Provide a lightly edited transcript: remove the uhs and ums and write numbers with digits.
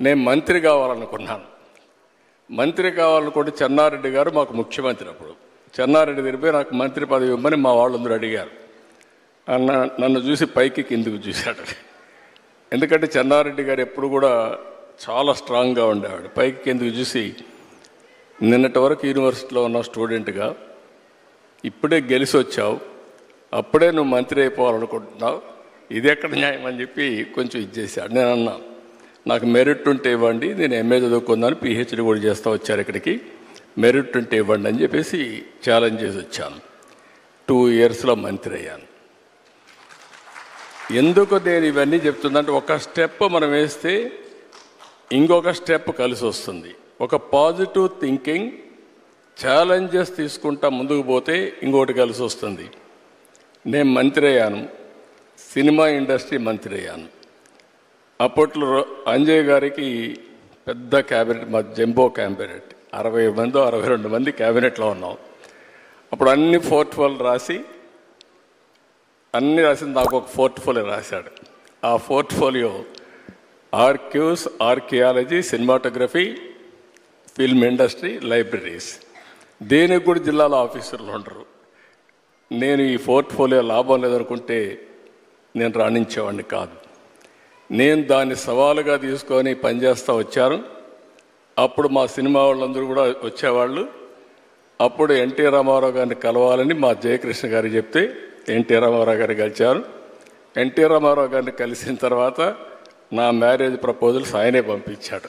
నేను మంత్రి కావాలనుకున్నాను. మంత్రి కావాలనుకుంటే చెన్నారెడ్డి గారు మాకు ముఖ్యమంత్రి. అప్పుడు చెన్నారెడ్డి దగ్గర నాకు మంత్రి పదవి ఇవ్వమని మా వాళ్ళందరూ అడిగారు. నన్ను చూసి పైకి కిందికి చూశాడు. ఎందుకంటే చెన్నారెడ్డి గారు ఎప్పుడు కూడా చాలా స్ట్రాంగ్గా ఉండేవాడు. పైకి కిందికి చూసి, నిన్నటి వరకు యూనివర్సిటీలో ఉన్న స్టూడెంట్గా ఇప్పుడే గెలిచి వచ్చావు, అప్పుడే నువ్వు మంత్రి అయిపోవాలనుకుంటున్నావు, ఇది ఎక్కడ న్యాయం అని చెప్పి కొంచెం ఇచ్చేసాడు. నేను అన్నా, నాకు మెరిట్ ఉంటే ఇవ్వండి, నేను ఎంఏ చదువుకుందాను, పిహెచ్డి కూడా చేస్తూ వచ్చారు ఇక్కడికి, మెరిట్ ఉంటే ఇవ్వండి అని చెప్పేసి ఛాలెంజ్ చేసి వచ్చాను. 2 ఇయర్స్లో మంత్రి అయ్యాను. ఎందుకు నేను ఇవన్నీ చెప్తుందంటే, ఒక స్టెప్ మనం వేస్తే ఇంకొక స్టెప్ కలిసి వస్తుంది. ఒక పాజిటివ్ థింకింగ్, ఛాలెంజెస్ తీసుకుంటా ముందుకు పోతే ఇంకోటి కలిసి వస్తుంది. నేను మంత్రి అయ్యాను, సినిమా ఇండస్ట్రీ మంత్రి అయ్యాను. అప్పట్లో అంజయ్ గారికి పెద్ద క్యాబినెట్, మా జంబో క్యాబినెట్, 60 మంది 62 మంది క్యాబినెట్లో ఉన్నాం. అప్పుడు అన్ని పోర్ట్ఫోలియో రాసి నాకు ఒక పోర్ట్ఫోలియో రాశాడు. ఆ portfolio archives, archaeology, cinematography, film industry, libraries. దేనికి కూడా జిల్లాలో ఆఫీసర్లు ఉండరు. నేను ఈ పోర్ట్ఫోలియో లాభం లేదనుకుంటే నేను రాణించేవాడిని కాదు. నేను దాన్ని సవాలుగా తీసుకొని పనిచేస్తూ వచ్చాను. అప్పుడు మా సినిమా వాళ్ళందరూ కూడా వచ్చేవాళ్ళు. అప్పుడు ఎన్టీ రామారావు గారిని కలవాలని మా జయకృష్ణ గారికి చెప్తే ఎన్టీ రామారావు గారిని కలిశారు. ఎన్టీ రామారావు గారిని కలిసిన తర్వాత నా మ్యారేజ్ ప్రపోజల్స్ ఆయనే పంపించాడు.